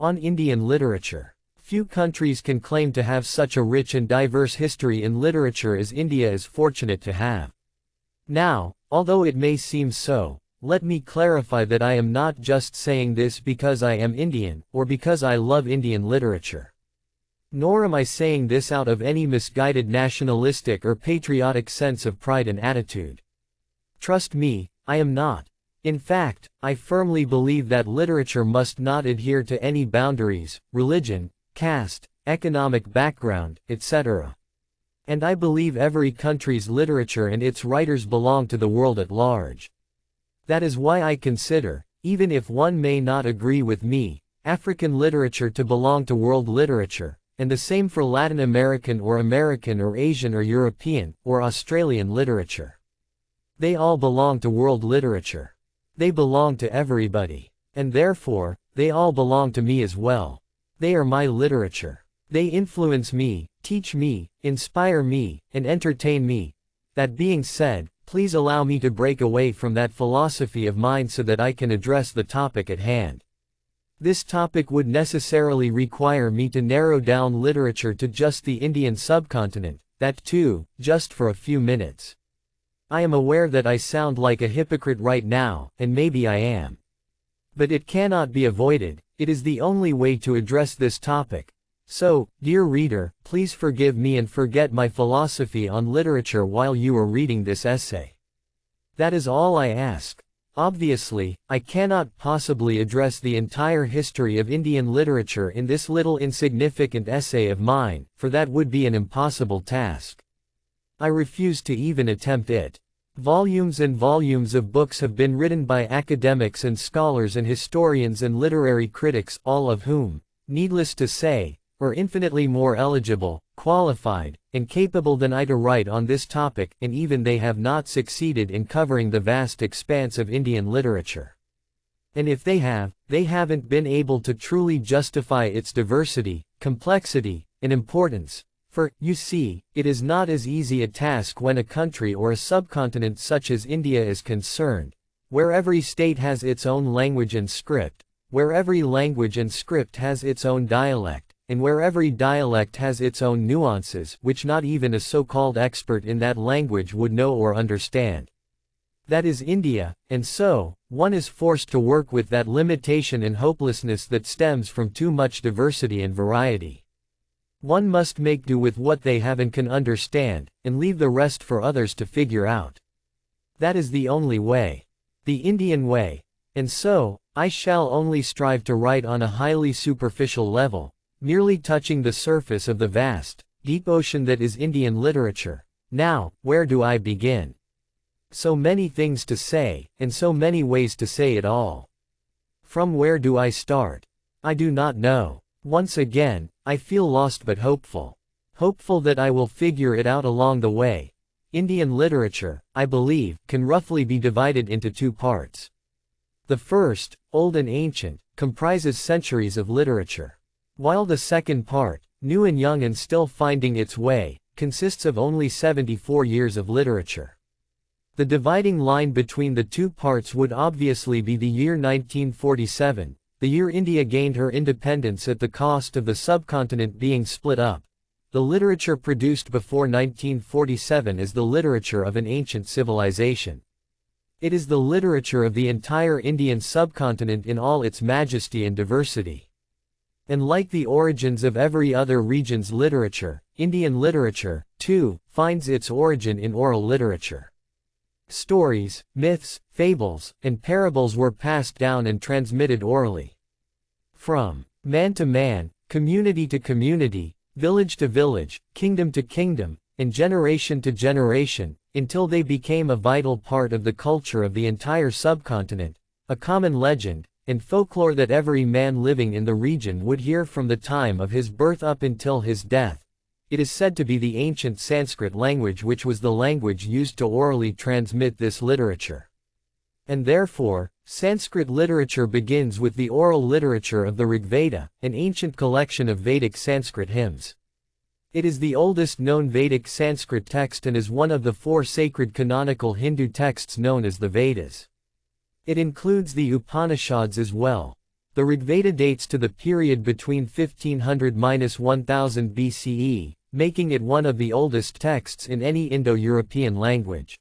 On Indian literature. Few countries can claim to have such a rich and diverse history in literature as India is fortunate to have. Now, although it may seem so, let me clarify that I am not just saying this because I am Indian, or because I love Indian literature. Nor am I saying this out of any misguided nationalistic or patriotic sense of pride and attitude. Trust me, I am not. In fact, I firmly believe that literature must not adhere to any boundaries, religion, caste, economic background, etc. And I believe every country's literature and its writers belong to the world at large. That is why I consider, even if one may not agree with me, African literature to belong to world literature, and the same for Latin American or Asian or European, or Australian literature. They all belong to world literature. They belong to everybody. And therefore, they all belong to me as well. They are my literature. They influence me, teach me, inspire me, and entertain me. That being said, please allow me to break away from that philosophy of mine so that I can address the topic at hand. This topic would necessarily require me to narrow down literature to just the Indian subcontinent, that too, just for a few minutes. I am aware that I sound like a hypocrite right now, and maybe I am. But it cannot be avoided, it is the only way to address this topic. So, dear reader, please forgive me and forget my philosophy on literature while you are reading this essay. That is all I ask. Obviously, I cannot possibly address the entire history of Indian literature in this little insignificant essay of mine, for that would be an impossible task. I refuse to even attempt it. Volumes and volumes of books have been written by academics and scholars and historians and literary critics, all of whom, needless to say, are infinitely more eligible, qualified, and capable than I to write on this topic, and even they have not succeeded in covering the vast expanse of Indian literature. And if they have, they haven't been able to truly justify its diversity, complexity, and importance. For, you see, it is not as easy a task when a country or a subcontinent such as India is concerned, where every state has its own language and script, where every language and script has its own dialect, and where every dialect has its own nuances which not even a so-called expert in that language would know or understand. That is India, and so, one is forced to work with that limitation and hopelessness that stems from too much diversity and variety. One must make do with what they have and can understand, and leave the rest for others to figure out. That is the only way. The Indian way. And so, I shall only strive to write on a highly superficial level, merely touching the surface of the vast, deep ocean that is Indian literature. Now, where do I begin? So many things to say, and so many ways to say it all. From where do I start? I do not know. Once again, I feel lost but hopeful. Hopeful that I will figure it out along the way. Indian literature, I believe, can roughly be divided into two parts. The first, old and ancient, comprises centuries of literature. While the second part, new and young and still finding its way, consists of only 74 years of literature. The dividing line between the two parts would obviously be the year 1947, the year India gained her independence at the cost of the subcontinent being split up. The literature produced before 1947 is the literature of an ancient civilization. It is the literature of the entire Indian subcontinent in all its majesty and diversity. And like the origins of every other region's literature, Indian literature, too, finds its origin in oral literature. Stories, myths, fables, and parables were passed down and transmitted orally. From man to man, community to community, village to village, kingdom to kingdom, and generation to generation, until they became a vital part of the culture of the entire subcontinent, a common legend, and folklore that every man living in the region would hear from the time of his birth up until his death. It is said to be the ancient Sanskrit language which was the language used to orally transmit this literature. And therefore, Sanskrit literature begins with the oral literature of the Rigveda, an ancient collection of Vedic Sanskrit hymns. It is the oldest known Vedic Sanskrit text and is one of the four sacred canonical Hindu texts known as the Vedas. It includes the Upanishads as well. The Rigveda dates to the period between 1500–1000 BCE, making it one of the oldest texts in any Indo-European language.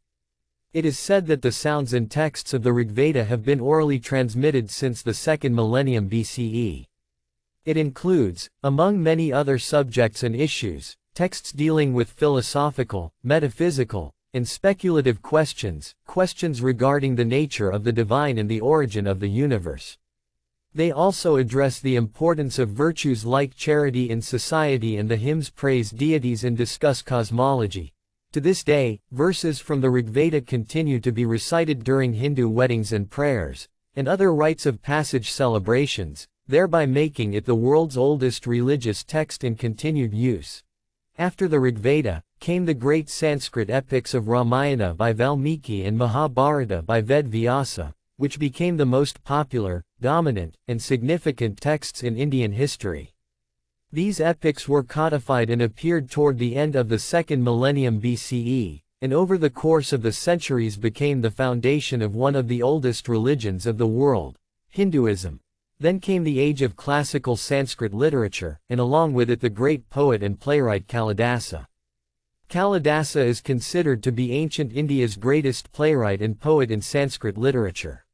It is said that the sounds and texts of the Rigveda have been orally transmitted since the 2nd millennium BCE. It includes, among many other subjects and issues, texts dealing with philosophical, metaphysical, and speculative questions regarding the nature of the divine and the origin of the universe. They also address the importance of virtues like charity in society, and the hymns praise deities and discuss cosmology. To this day, verses from the Rigveda continue to be recited during Hindu weddings and prayers, and other rites of passage celebrations, thereby making it the world's oldest religious text in continued use. After the Rigveda, came the great Sanskrit epics of Ramayana by Valmiki and Mahabharata by Ved Vyasa, which became the most popular, dominant, and significant texts in Indian history. These epics were codified and appeared toward the end of the 2nd millennium BCE, and over the course of the centuries became the foundation of one of the oldest religions of the world, Hinduism. Then came the age of classical Sanskrit literature, and along with it the great poet and playwright Kalidasa. Kalidasa is considered to be ancient India's greatest playwright and poet in Sanskrit literature.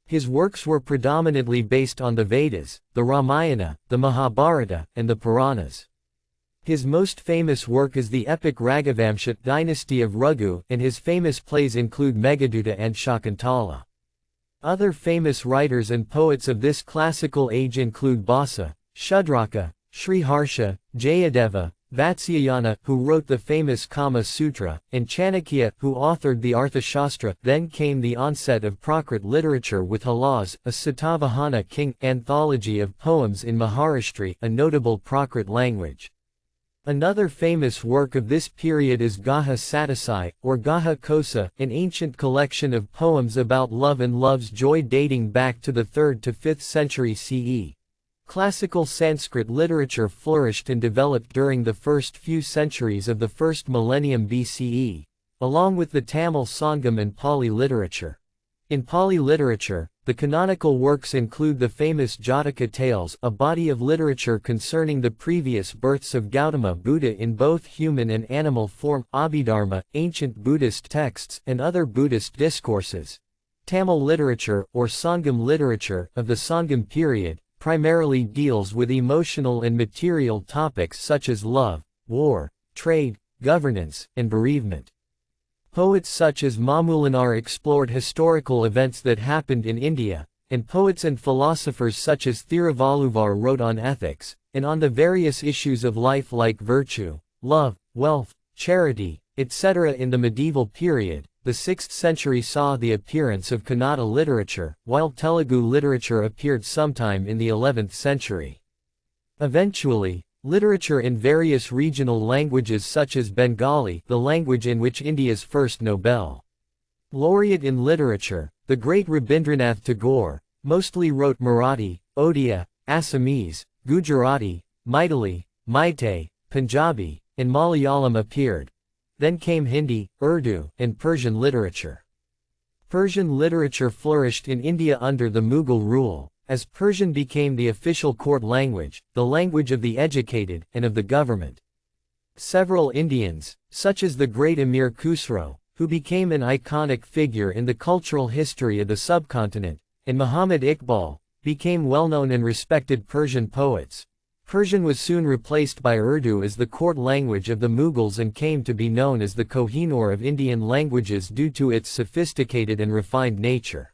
His works were predominantly based on the Vedas, the Ramayana, the Mahabharata, and the Puranas. His most famous work is the epic Raghavamsha dynasty of Raghu, and his famous plays include Meghaduta and Shakuntala. Other famous writers and poets of this classical age include Bhasa, Shudraka, Sriharsha, Jayadeva, Vatsyayana, who wrote the famous Kama Sutra, and Chanakya, who authored the Arthashastra. Then came the onset of Prakrit literature with Halas, a Satavahana king, anthology of poems in Maharashtra, a notable Prakrit language. Another famous work of this period is Gaha Satisai, or Gaha Kosa, an ancient collection of poems about love and love's joy dating back to the 3rd to 5th century CE. Classical Sanskrit literature flourished and developed during the first few centuries of the 1st millennium BCE, along with the Tamil Sangam and Pali literature. In Pali literature, the canonical works include the famous Jataka Tales, a body of literature concerning the previous births of Gautama Buddha in both human and animal form, Abhidharma, ancient Buddhist texts, and other Buddhist discourses. Tamil literature, or Sangam literature, of the Sangam period, primarily deals with emotional and material topics such as love, war, trade, governance, and bereavement. Poets such as Mamulanar explored historical events that happened in India, and poets and philosophers such as Thiruvalluvar wrote on ethics, and on the various issues of life like virtue, love, wealth, charity, etc. In the medieval period, the 6th century saw the appearance of Kannada literature, while Telugu literature appeared sometime in the 11th century. Eventually, literature in various regional languages such as Bengali, the language in which India's first Nobel laureate in literature, the great Rabindranath Tagore, mostly wrote Marathi, Odia, Assamese, Gujarati, Maithili, Meitei, Punjabi, and Malayalam appeared. Then came Hindi, Urdu, and Persian literature. Persian literature flourished in India under the Mughal rule, as Persian became the official court language, the language of the educated, and of the government. Several Indians, such as the great Amir Khusro, who became an iconic figure in the cultural history of the subcontinent, and Muhammad Iqbal, became well-known and respected Persian poets. Persian was soon replaced by Urdu as the court language of the Mughals and came to be known as the Kohinoor of Indian languages due to its sophisticated and refined nature.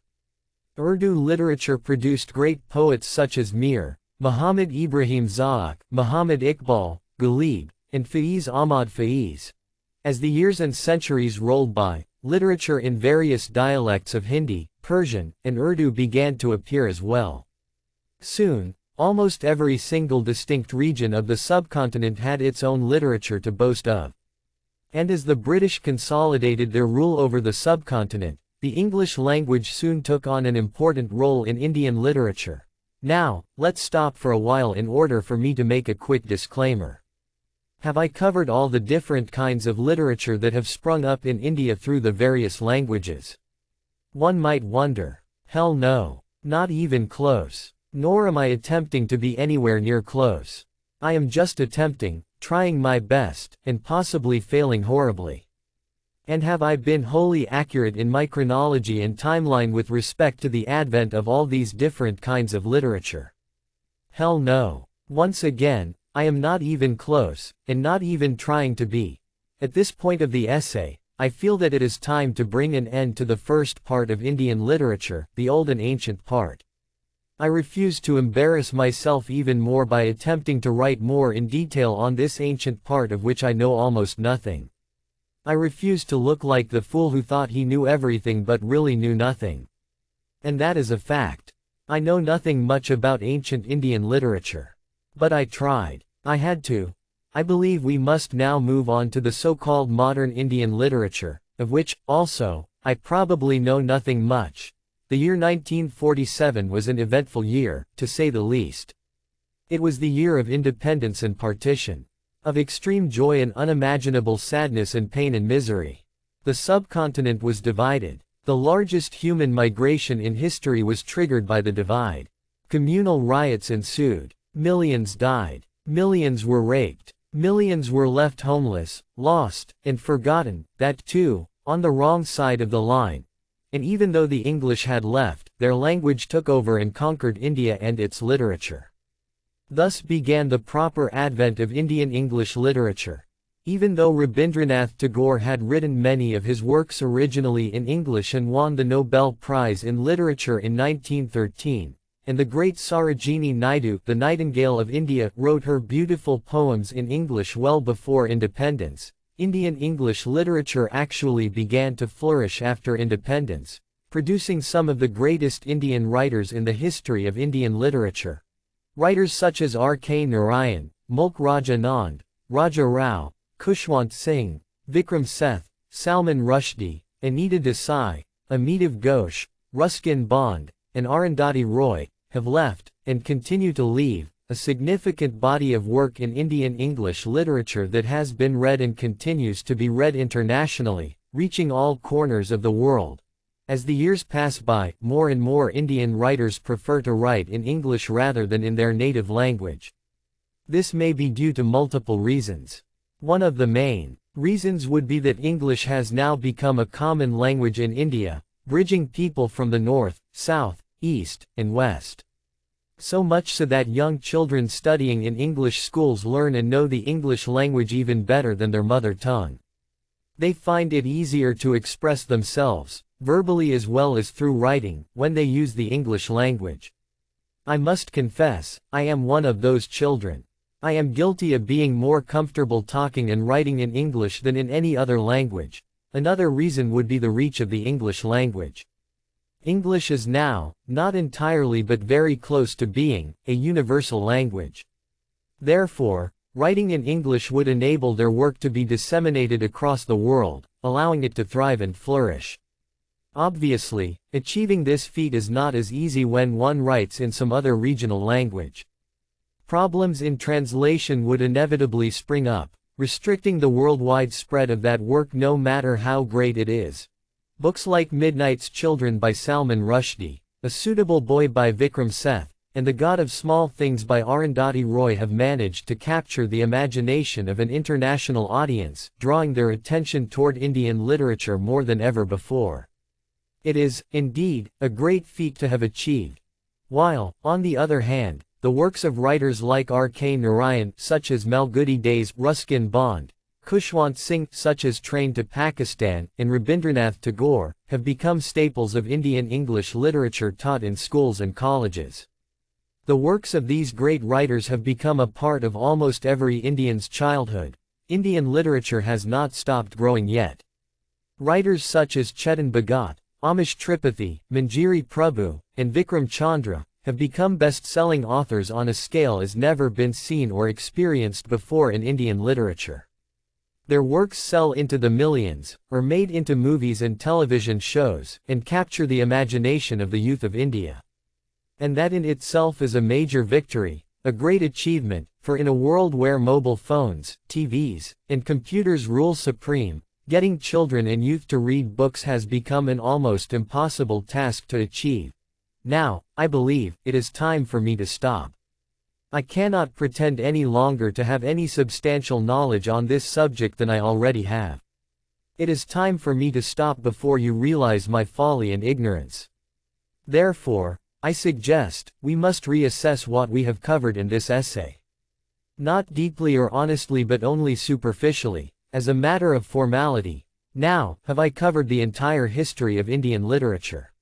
Urdu literature produced great poets such as Mir, Muhammad Ibrahim Zaak, Muhammad Iqbal, Ghalib, and Faiz Ahmad Faiz. As the years and centuries rolled by, literature in various dialects of Hindi, Persian, and Urdu began to appear as well. Soon, almost every single distinct region of the subcontinent had its own literature to boast of. And as the British consolidated their rule over the subcontinent, the English language soon took on an important role in Indian literature. Now, let's stop for a while in order for me to make a quick disclaimer. Have I covered all the different kinds of literature that have sprung up in India through the various languages? One might wonder. Hell no. Not even close. Nor am I attempting to be anywhere near close. I am just attempting, trying my best, and possibly failing horribly. And have I been wholly accurate in my chronology and timeline with respect to the advent of all these different kinds of literature? Hell no. Once again, I am not even close, and not even trying to be. At this point of the essay, I feel that it is time to bring an end to the first part of Indian literature, the old and ancient part. I refuse to embarrass myself even more by attempting to write more in detail on this ancient part of which I know almost nothing. I refuse to look like the fool who thought he knew everything but really knew nothing. And that is a fact. I know nothing much about ancient Indian literature. But I tried. I had to. I believe we must now move on to the so-called modern Indian literature, of which, also, I probably know nothing much. The year 1947 was an eventful year, to say the least. It was the year of independence and partition. Of extreme joy and unimaginable sadness and pain and misery. The subcontinent was divided. The largest human migration in history was triggered by the divide. Communal riots ensued. Millions died. Millions were raped. Millions were left homeless, lost, and forgotten, that too, on the wrong side of the line. And even though the English had left, their language took over and conquered India and its literature. Thus began the proper advent of Indian English literature. Even though Rabindranath Tagore had written many of his works originally in English and won the Nobel Prize in Literature in 1913, and the great Sarojini Naidu, the Nightingale of India, wrote her beautiful poems in English well before independence, Indian English literature actually began to flourish after independence, producing some of the greatest Indian writers in the history of Indian literature. Writers such as R.K. Narayan, Mulk Raj Anand, Raja Rao, Khushwant Singh, Vikram Seth, Salman Rushdie, Anita Desai, Amitav Ghosh, Ruskin Bond, and Arundhati Roy, have left, and continue to leave, a significant body of work in Indian English literature that has been read and continues to be read internationally, reaching all corners of the world. As the years pass by, more and more Indian writers prefer to write in English rather than in their native language. This may be due to multiple reasons. One of the main reasons would be that English has now become a common language in India, bridging people from the north, south, east, and west. So much so that young children studying in English schools learn and know the English language even better than their mother tongue. They find it easier to express themselves, verbally as well as through writing, when they use the English language. I must confess, I am one of those children. I am guilty of being more comfortable talking and writing in English than in any other language. Another reason would be the reach of the English language. English is now, not entirely but very close to being, a universal language. Therefore, writing in English would enable their work to be disseminated across the world, allowing it to thrive and flourish. Obviously, achieving this feat is not as easy when one writes in some other regional language. Problems in translation would inevitably spring up, restricting the worldwide spread of that work no matter how great it is. Books like Midnight's Children by Salman Rushdie, A Suitable Boy by Vikram Seth, and The God of Small Things by Arundhati Roy have managed to capture the imagination of an international audience, drawing their attention toward Indian literature more than ever before. It is, indeed, a great feat to have achieved. While, on the other hand, the works of writers like R.K. Narayan, such as Malgudi Days, Ruskin Bond, Khushwant Singh, such as Train to Pakistan, and Rabindranath Tagore, have become staples of Indian English literature taught in schools and colleges. The works of these great writers have become a part of almost every Indian's childhood. Indian literature has not stopped growing yet. Writers such as Chetan Bhagat, Amish Tripathi, Manjiri Prabhu, and Vikram Chandra, have become best-selling authors on a scale as never been seen or experienced before in Indian literature. Their works sell into the millions, are made into movies and television shows, and capture the imagination of the youth of India. And that in itself is a major victory, a great achievement, for in a world where mobile phones, TVs, and computers rule supreme, getting children and youth to read books has become an almost impossible task to achieve. Now, I believe, it is time for me to stop. I cannot pretend any longer to have any substantial knowledge on this subject than I already have. It is time for me to stop before you realize my folly and ignorance. Therefore, I suggest, we must reassess what we have covered in this essay. Not deeply or honestly but only superficially, as a matter of formality. Now, have I covered the entire history of Indian literature?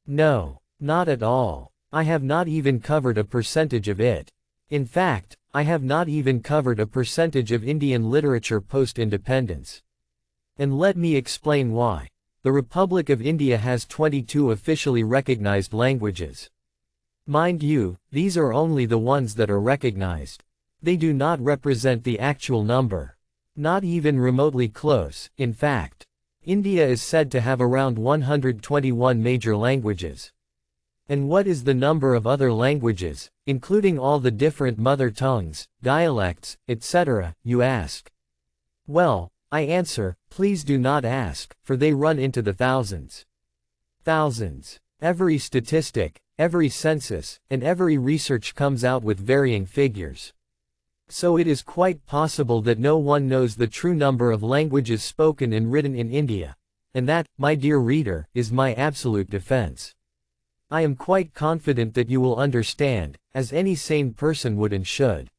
No, not at all. I have not even covered a percentage of it. In fact, I have not even covered a percentage of Indian literature post-independence. And let me explain why. The Republic of India has 22 officially recognized languages. Mind you, these are only the ones that are recognized. They do not represent the actual number. Not even remotely close, in fact. India is said to have around 121 major languages. And what is the number of other languages, including all the different mother tongues, dialects, etc., you ask? Well, I answer, please do not ask, for they run into the thousands. Thousands. Every statistic, every census, and every research comes out with varying figures. So it is quite possible that no one knows the true number of languages spoken and written in India. And that, my dear reader, is my absolute defense. I am quite confident that you will understand, as any sane person would and should.